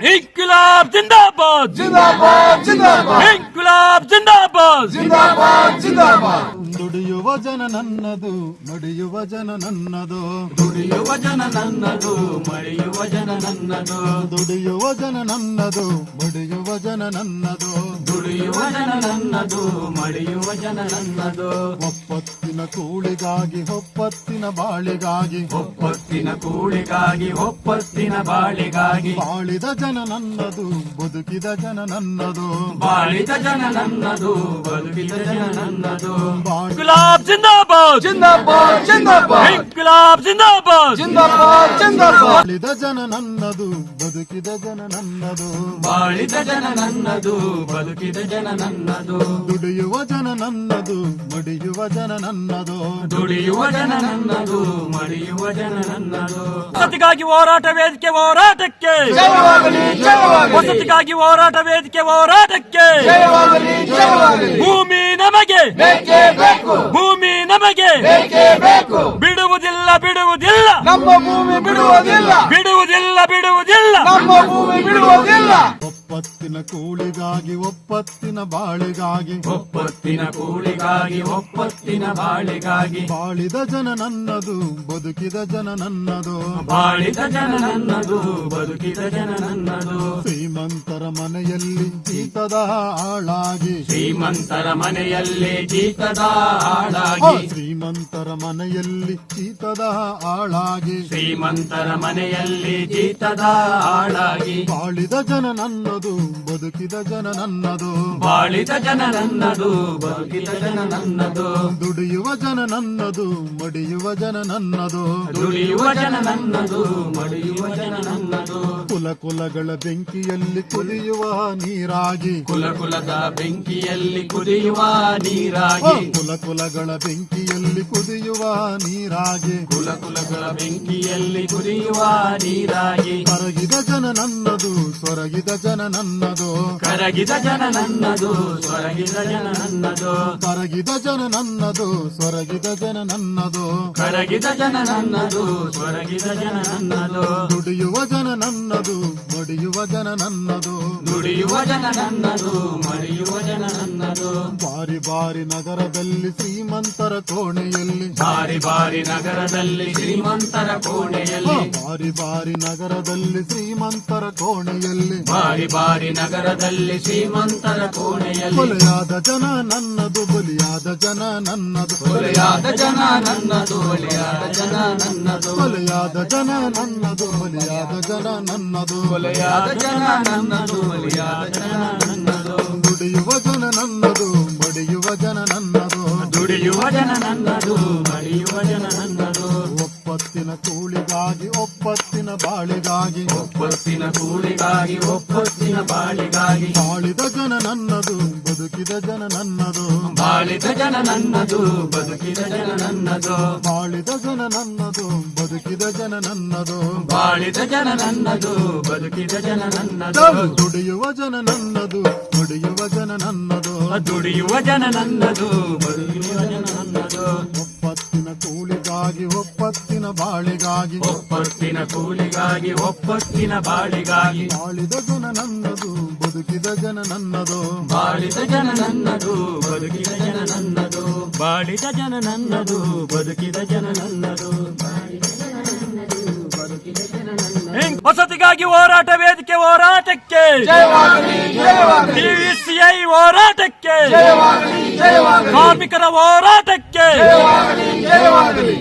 इंकलाब जिंदाबाद जिंदाबाद जिंदाबाद इंकलाब जिंदाबाद जिंदाबाद जिंदाबाद ದುಡಿಯುವ ಜನ ನನ್ನದು ನುಡಿಯುವ ಜನ ನನ್ನದು ದುಡಿಯುವ ಜನ ನನ್ನದು ಮಡಿಯುವ ಜನ ನನ್ನದು ದುಡಿಯುವ ಜನ ನನ್ನದು ಬಡಿಯುವ ಜನ ನನ್ನದು ದುಡಿಯುವ ಜನ ನನ್ನದು ಮಡಿಯುವ ಜನ ನನ್ನದು ಒಪ್ಪತ್ತಿನ ಕೂಳಿಗಾಗಿ ಒಪ್ಪತ್ತಿನ ಬಾಳಿಗಾಗಿ ಒಪ್ಪತ್ತಿನ ಕೂಳಿಗಾಗಿ ಒಪ್ಪತ್ತಿನ ಬಾಳಿಗಾಗಿ ಬಾಳಿದ ಜನ ನನ್ನದು ಬದುಕಿದ ಜನ ನನ್ನದು ಬಾಳಿದ ಜನ ನನ್ನದು ಬದುಕಿದ ಜನ ನನ್ನದು ಬಾಳಿ इंकलाब जिंदाबाद जिंदाबाद जिंदाबाद इंकलाब जिंदाबाद जिंदाबाद जिंदाबाद ಬಾಳಿದ ಜನ ನನ್ನದು ಬದುಕಿದ ಜನ ನನ್ನದು ಬಾಳಿದ ಜನ ನನ್ನದು ಬದುಕಿದ ಜನ ನನ್ನದು ದುಡಿಯುವ ಜನ ನನ್ನದು ಬಡಿಯುವ ಜನ ನನ್ನದು ದುಡಿಯುವ ಜನ ನನ್ನದು ಮಡಿಯುವ ಜನ ನನ್ನದು ವಸತಿಗಾಗಿ ಹೋರಾಟ ವೇದಿಕೆ ಹೋರಾಟಕ್ಕೆ ಜಯವಾಗಲಿ ಜಯವಾಗಲಿ ವಸತಿಗಾಗಿ ಹೋರಾಟ ವೇದಿಕೆ ಹೋರಾಟಕ್ಕೆ ಜಯವಾಗಲಿ ಜಯವಾಗಲಿ ಭೂಮಿ ನಮಗೆ ಬೇಕೇ ಬೇಕು ಭೂಮಿ ನಮಗೆ ಬೇಕೇ ಬೇಕು ಬಿಡುವುದಿಲ್ಲ ಬಿಡುವುದಿಲ್ಲ ನಮ್ಮ ಭೂಮಿ ಬಿಡುವುದಿಲ್ಲ ಬಿಡುವುದಿಲ್ಲ ಬಿಡುವುದಿಲ್ಲ ನಮ್ಮ ಭೂಮಿ ಬಿಡುವುದಿಲ್ಲ ಒಪ್ಪತ್ತಿನ ಕೂಳಿಗಾಗಿ ಒಪ್ಪತ್ತಿನ ಬಾಳಿಗಾಗಿ ಒಪ್ಪತ್ತಿನ ಕೂಳಿಗಾಗಿ ಒಪ್ಪತ್ತಿನ ಬಾಳಿಗಾಗಿ ಬಾಳಿದ ಜನ ನನ್ನದು ಬದುಕಿದ ಜನ ನನ್ನದು ಬಾಳಿದ ಜನ ನನ್ನದು ಬದುಕಿದ ಜನ ನನ್ನದು ಶ್ರೀಮಂತರ ಮನೆಯಲ್ಲಿ ಜೀತದ ಆಳಾಗಿ ಶ್ರೀಮಂತರ ಮನೆಯಲ್ಲಿ ಜೀತದ ಹಾಳಾಗಿ ಶ್ರೀಮಂತರ ಮನೆಯಲ್ಲಿ ಜೀತದ ಆಳಾಗಿ ಶ್ರೀಮಂತರ ಮನೆಯಲ್ಲಿ ಜೀತದ ಹಾಳಾಗಿ ಬಾಳಿದ ಜನ ನನ್ನದು ಬದುಕಿದ ಜನ ನನ್ನದು ಬಾಳಿದ ಜನ ನನ್ನದು ಬದುಕಿದ ಜನ ನನ್ನದು ದುಡಿಯುವ ಜನ ನನ್ನದು ಮಡಿಯುವ ಜನ ನನ್ನದು ದುಡಿಯುವ ಜನ ನನ್ನದು ಮಡಿಯುವ ಜನ ನನ್ನದು ಕುಲ ಕುಲಗಳ ಬೆಂಕಿಯಲ್ಲಿ ಕುದಿಯುವ ನೀರಾಗಿ ಕುಲ ಕುಲದ ಬೆಂಕಿಯಲ್ಲಿ ಕುದಿಯುವ ನೀರಾಗಿ ಕುಲ ಕುಲಗಳ ಬೆಂಕಿಯಲ್ಲಿ ಕುದಿಯುವ ನೀರಾಗಿ ಕುಲ ಕುಲಗಳ ಬೆಂಕಿಯಲ್ಲಿ ಕುದಿಯುವ ನೀರಾಗಿ ಕರಗಿದ ಜನ ನನ್ನದು ಸೊರಗಿದ ಜನ ನನ್ನದು ಕರಗಿದ ಜನ ನನ್ನದು ಸ್ವರಗಿದ ಜನ ನನ್ನದು ಕರಗಿದ ಜನ ನನ್ನದು ಸೊರಗಿದ ಜನ ನನ್ನದು ಕರಗಿದ ಜನ ನನ್ನದು ಸ್ವರಗಿದ ಜನ ನನ್ನದು ದುಡಿಯುವ ಜನ ನನ್ನದು ಬಡಿಯುವ ಜನ ನನ್ನದು ದುಡಿಯುವ ಜನ ನನ್ನದು ಮಡಿಯುವ ಜನ ನನ್ನದು ಬಾರಿ ಬಾರಿ ನಗರದಲ್ಲಿ ಶ್ರೀಮಂತರ ಕೋಣೆಯಲ್ಲಿ ಬಾರಿ ಬಾರಿ ನಗರದಲ್ಲಿ ಶ್ರೀಮಂತರ ಕೋಣೆಯಲ್ಲಿ ಬಾರಿ ಬಾರಿ ನಗರದಲ್ಲಿ ಶ್ರೀಮಂತರ ಕೋಣೆಯಲ್ಲಿ ಬಾರಿ ಬಾರಿ ನಗರದಲ್ಲಿ ಶ್ರೀಮಂತರ ಕೋಣೆಯಲ್ಲಿ ಕೊಲೆಯಾದ ಜನ ನನ್ನದು ಬಲಿಯಾದ ಜನ ನನ್ನದು ಕೊಲೆಯಾದ ಜನ ನನ್ನದು ಬಲಿಯಾದ ಜನ ನನ್ನದು ಕೊಲೆಯಾದ ಜನ ನನ್ನದು ಬಲಿಯಾದ ಜನ ನನ್ನದು ಕೊಲೆಯಾದ ಜನ ನನ್ನದು ಬಲಿಯಾದ ಜನ ನನ್ನದು ದುಡಿಯುವ ಜನ ನನ್ನದು ಬಡಿಯುವ ಜನ ನನ್ನದು ದುಡಿಯುವ ಜನ ನನ್ನದು ಮಡಿಯುವ ಜನ ನನ್ನದು ಒಪ್ಪತ್ತಿನ ಕೂಳಿಗಾಗಿ ಒಪ್ಪತ್ತಿನ ಬಾಳಿಗಾಗಿ ಒಪ್ಪತ್ತಿನ ಕೂಳಿಗಾಗಿ ಒಪ್ಪತ್ತಿನ ಬಾಳಿಗಾಗಿ ಬಾಳಿದ ಜನ ನನ್ನದು ಬದುಕಿದ ಜನ ನನ್ನದು ಬಾಳಿದ ಜನ ನನ್ನದು ಬದುಕಿದ ಜನ ನನ್ನದು ಬಾಳಿದ ಜನ ನನ್ನದು ಬದುಕಿದ ಜನ ನನ್ನದು ಬಾಳಿದ ಜನ ನನ್ನದು ಬದುಕಿದ ಜನ ನನ್ನದು ದುಡಿಯುವ ಜನ ನನ್ನದು ನುಡಿಯುವ ಜನ ನನ್ನದು ದುಡಿಯುವ ಜನ ನನ್ನದು ಬದುಕಿನ ಜನ ನನ್ನದು ಒಪ್ಪತ್ತಿನ ಕೂಳಿಗಾಗಿ ಒಪ್ಪತ್ತಿನ ಬಾಳಿಗಾಗಿ ಒಪ್ಪತ್ತಿನ ಕೂಲಿಗಾಗಿ ಒಪ್ಪತ್ತಿನ ಬಾಳಿಗಾಗಿ ಬಾಳಿದ ಜನ ನನ್ನದು ಬದುಕಿದ ಜನ ನನ್ನದು ಬಾಳಿದ ಜನ ನನ್ನದು ಬದುಕಿದ ಜನ ನನ್ನದು ಬಾಳಿದ ಜನ ನನ್ನದು ಬದುಕಿದ ಜನ ನನ್ನದು ವಸತಿಗಾಗಿ ಹೋರಾಟ ವೇದಿಕೆ ಹೋರಾಟಕ್ಕೆ ಜಯವಾಗಲಿ ಜಯವಾಗಲಿ ಟಿವಿಸಿಐ ಹೋರಾಟಕ್ಕೆ ಜಯವಾಗಲಿ ಜಯವಾಗಲಿ ಕಾರ್ಮಿಕರ ಹೋರಾಟಕ್ಕೆ ಜಯವಾಗಲಿ ಜಯವಾಗಲಿ